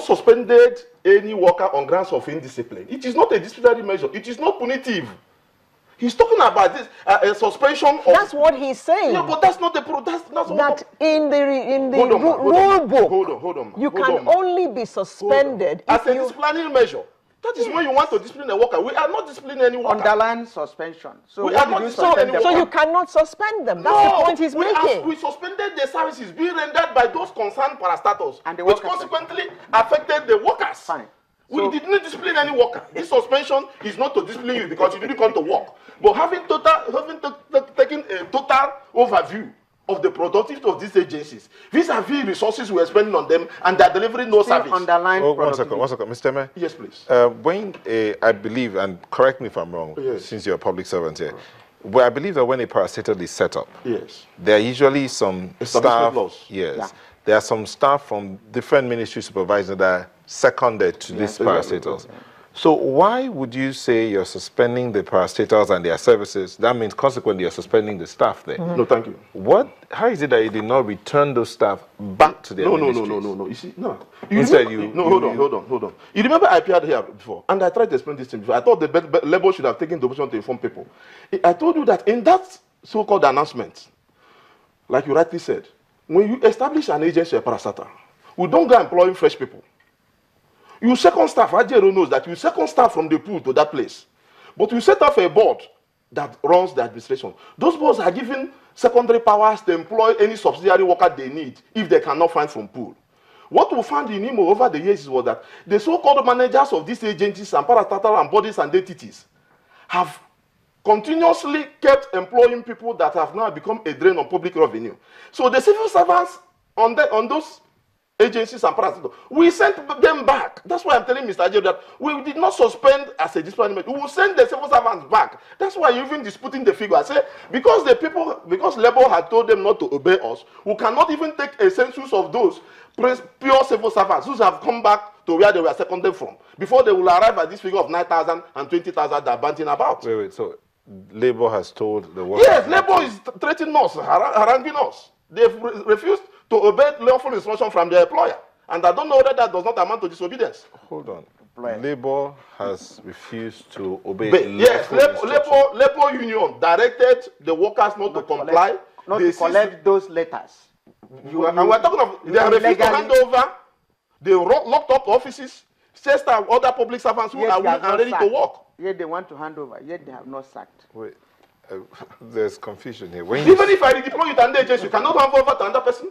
suspended any worker on grounds of indiscipline. It is not a disciplinary measure. It is not punitive. He's talking about this a suspension of. That's what he's saying. Yeah, but that's not the that's that in the rule book. Hold on. You can only be suspended as a disciplinary measure. That is when you want to discipline a worker. We are not disciplining any worker. Underline suspension. So we are not so you cannot suspend them. That's the point he's making. We suspended the services being rendered by those concerned parastatals, and which consequently affected the workers. Fine. We did not discipline any worker. This suspension is not to discipline you because you didn't come to work. But having taken a total overview of the productivity of these agencies, vis-a-vis resources we are spending on them, and they are delivering no service. Underline. One second, Mr. Mayor. Yes, please. When I believe, and correct me if I'm wrong, since you're a public servant here, well, I believe that when a parastatal is set up, there are usually some staff. There are some staff from different ministry supervisors that are seconded to these parastatals. So why would you say you're suspending the parastatals and their services? That means consequently you're suspending the staff there. No, thank you. How is it that you did not return those staff back to their ministries? No. You see, no. Instead, hold on. You remember I appeared here before, and I tried to explain this to you before. I thought the Labour should have taken the opportunity to inform people. I told you that in that so-called announcement, like you rightly said, when you establish an agency, a parastatal, we don't go employing fresh people. You second staff, Ajero knows that you second staff from the pool to that place. But you set up a board that runs the administration. Those boards are given secondary powers to employ any subsidiary worker they need if they cannot find from pool. What we found in IMO over the years was that the so-called managers of these agencies and parastatal and bodies and entities have continuously kept employing people that have now become a drain on public revenue. So the civil servants on those agencies and parastatals, we sent them back. That's why I'm telling Mr. Ajay that we did not suspend as a disciplinary measure. We will send the civil servants back. That's why you're even disputing the figure. I say, because Labour had told them not to obey us, we cannot even take a census of those pure civil servants who have come back to where they were seconded from, before they will arrive at this figure of 9,000 and 20,000 they're banting about. Wait, so Labour has told the workers? Yes, Labour is threatening us, haranguing us. They've refused to obey lawful instruction from their employer. And I don't know whether that does not amount to disobedience. Hold on. Labour has refused to obey yes, Labour Union directed the workers not to comply. Not to collect those letters. And we're talking of, they have refused to hand over. They locked up offices, chased out other public servants who are willing and ready to work. Yet they want to hand over, yet they have not sacked. Wait. There's confusion here. Even if I redeploy you to another agency, you cannot hand over to another person.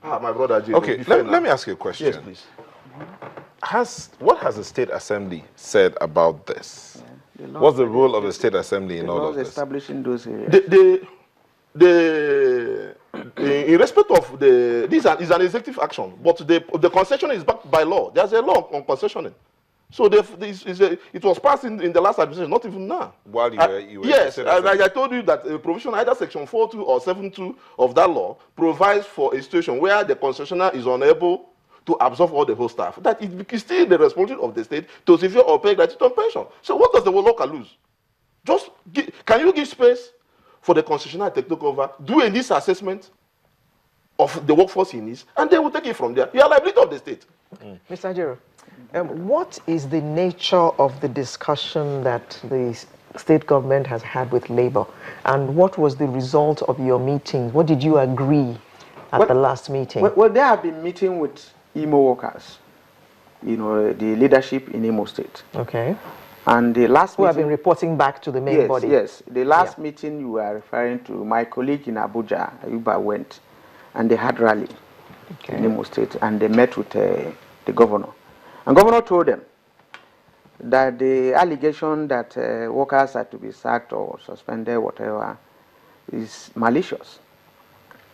My brother. Okay, let me ask you a question. Yes, please. What has the State Assembly said about this? What's the role of the State Assembly in all of this? Establishing those areas. In respect of this is an executive action, but the concession is backed by law. There's a law on concessioning. So it was passed in the last administration, not even now. While you were yes, I told you that a provision, either section 4.2 or 7.2 of that law, provides for a situation where the concessionaire is unable to absorb all the whole staff. That it is still the responsibility of the state to secure or pay gratuity on pension. So what does the worker lose? Can you give space for the concessionaire to take over, do a needs assessment of the workforce he needs, and they will take it from there. You are liability of the state. Mr. Ajero, what is the nature of the discussion that the state government has had with Labour? And what was the result of your meeting? What did you agree at the last meeting? Well, they have been meeting with IMO workers, the leadership in IMO State. Okay. And the last meeting... Who have been reporting back to the main body. Yes. The last meeting you were referring to, my colleague in Abuja, Ayuba, went, and they had rally in IMO State, and they met with the governor. And governor told them that the allegation that workers are to be sacked or suspended, whatever, is malicious.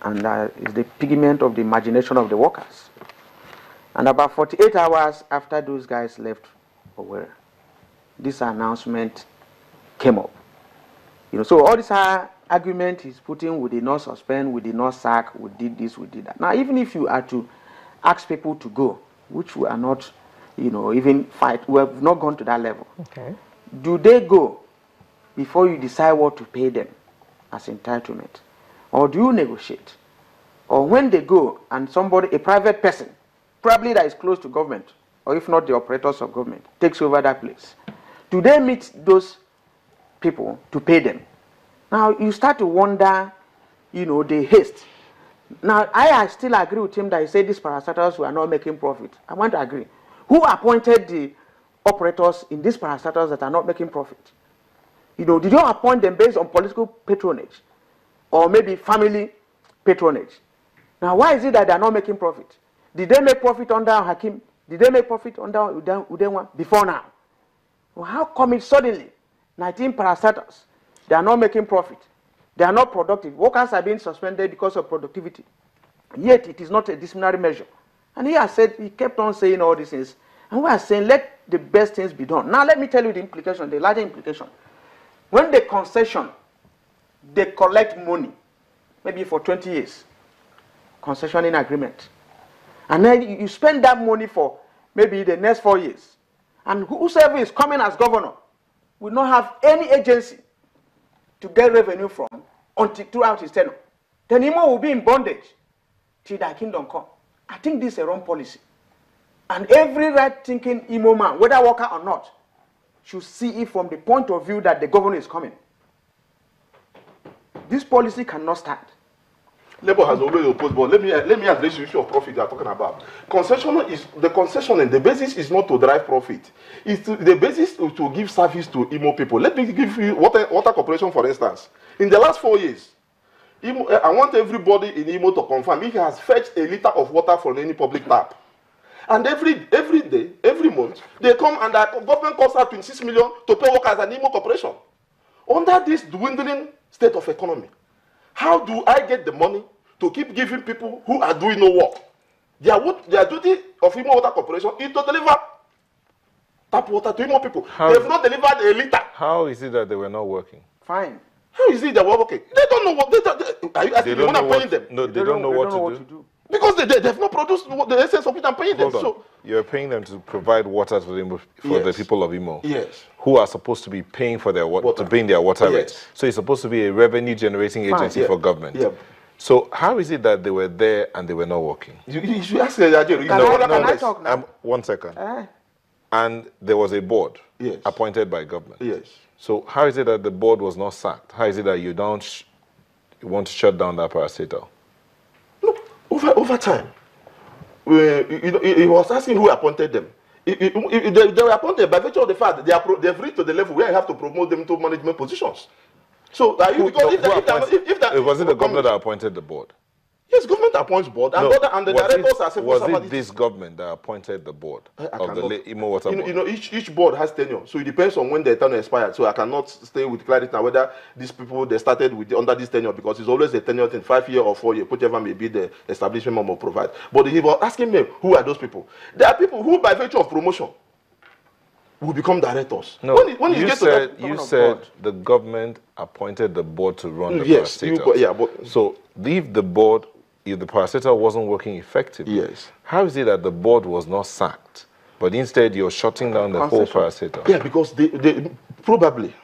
And that is the pigment of the imagination of the workers. And about 48 hours after those guys left Owerri, this announcement came up. So all this argument is putting, we did not suspend, we did not sack, we did this, we did that. Now, even if you are to ask people to go, which we are not, even fight, we have not gone to that level. Okay. Do they go before you decide what to pay them as entitlement? Or do you negotiate? Or when they go and a private person probably that is close to government, or if not the operators of government, takes over that place. Do they meet those people to pay them? Now you start to wonder, you know, the haste. Now I still agree with him that he said these parastatals were not making profit. I want to agree. Who appointed the operators in these parastatals that are not making profit? You know, did you appoint them based on political patronage or maybe family patronage? Now, why is it that they are not making profit? Did they make profit under Hakim? Did they make profit under Udenwa before now? Well, how come it suddenly, 19 parastatals, they are not making profit? They are not productive. Workers are being suspended because of productivity. Yet, it is not a disciplinary measure. And he has said, he kept on saying all these things. And we are saying, let the best things be done. Now, let me tell you the implication, the larger implication. When the concession, they collect money, maybe for 20 years, concessioning agreement. And then you spend that money for maybe the next 4 years. And whosoever is coming as governor will not have any agency to get revenue from until throughout his tenure. Then Imo will be in bondage till thy kingdom come. I think this is a wrong policy. And every right-thinking Imo man, whether worker or not, should see it from the point of view that the governor is coming. This policy cannot stand. Labour has always opposed, but let me address the issue of profit you are talking about. Concessioning, the basis is not to derive profit. The basis is to give service to Imo people. Let me give you water corporation, for instance. In the last 4 years, I want everybody in Imo to confirm he has fetched a liter of water from any public tap. And every day, every month, they come and the government costs out 26 million to pay workers an Imo corporation. Under this dwindling state of economy, how do I get the money to keep giving people who are doing no work? Their duty of Imo Water Corporation is to deliver tap water to Imo people. They have not delivered a liter. How is it that they were not working? Fine. How is it they were working? They don't know what are you asking me when I'm paying them? No, they don't know what to do. Because they have not produced the essence of it I'm paying them. So you're paying them to provide water to the people of Imo. Yes. Who are supposed to be paying for their water, to bring their water rates. So it's supposed to be a revenue generating agency for government. Yeah. So how is it that they were there and they were not working? You should ask Can I talk now? 1 second. And there was a board appointed by government. Yes. So how is it that the board was not sacked? How is it that you want to shut down that parastatal? Over time, he was asking who appointed them. They were appointed by virtue of the fact that they've reached to the level where you have to promote them to management positions. So, was it the government that appointed the board? Yes, government appoints board, and the directors are civil servants. Was it this government that appointed the board of the Imo Water Board? You know, each board has tenure, so it depends on when their tenure expired. So I cannot stay with clarity now whether these people they started with under this tenure, because it's always a tenure thing, 5 year or 4 year, whichever may be the establishment will provide. But he was asking me, who are those people? There are people who, by virtue of promotion, will become directors. No, when you said the government appointed the board to run the parastatal. So leave the board. If the parastatal wasn't working effectively, how is it that the board was not sacked, but instead you're shutting down the whole parastatal? Yeah, because they probably,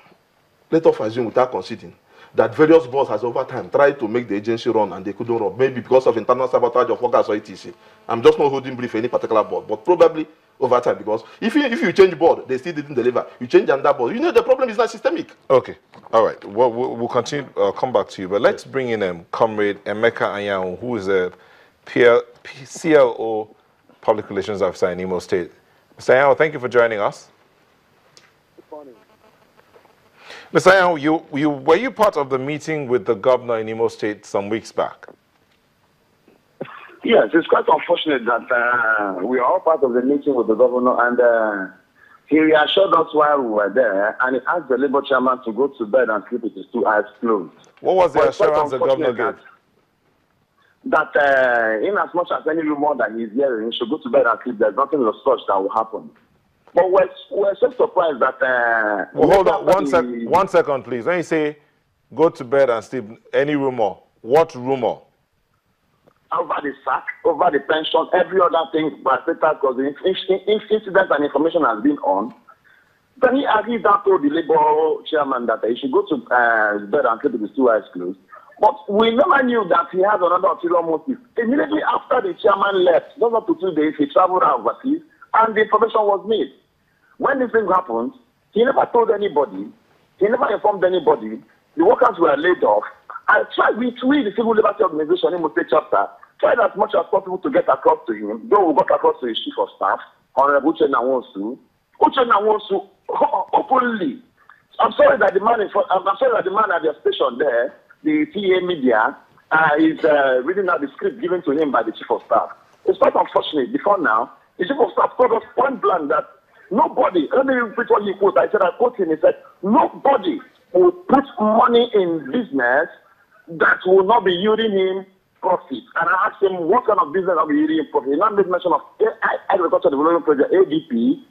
let us assume without conceding, that various boards has over time tried to make the agency run and they couldn't run, maybe because of internal sabotage of workers or etc. I'm just not holding brief any particular board, but probably over time, because if you change board, they still didn't deliver. You change another board. You know the problem is not systemic. Okay, all right. Well, we'll continue. Come back to you, but let's bring in Comrade Emeka Anyanwu, who is a CLO Public Relations Officer in Imo State. Mr. Anyanwu, thank you for joining us. Good morning. Mr. Anyanwu, were you part of the meeting with the governor in Imo State some weeks back? Yes, it's quite unfortunate that we are all part of the meeting with the governor, and he reassured us while we were there, and he asked the Labour chairman to go to bed and sleep with his 2 eyes closed. What was the assurance the governor gave? That in as much as any rumor that he's hearing, he should go to bed and sleep. There's nothing of such that will happen. But we're so surprised that... well, hold on, 1 second, please. When you say go to bed and sleep, any rumor, what rumor? Over the sack, over the pension, every other thing, but because the incident and information has been on. Then he agreed that to the Labour chairman that he should go to bed and sleep with his 2 eyes closed. But we never knew that he had another ulterior motive. Immediately after the chairman left, just up to 2 days, he traveled out overseas, and the information was made. When this thing happened, he never told anybody. He never informed anybody. The workers were laid off. I tried, we the Civil Liberty Organization in State Chapter, tried as much as possible to get across to him, though we got across to his chief of staff, Honorable Uchenna Nwosu. Uchenna Nwosu openly, I'm sorry that the man at the station there, the TA media, is reading out the script given to him by the chief of staff. It's quite unfortunate. Before now, the chief of staff told us point blank that nobody, let me repeat what he quote. I quote him, he said, nobody will put money in business that will not be yielding him profit. And I asked him what kind of business will be yielding him profit. He now made mention of Agricultural Development Project, ADP,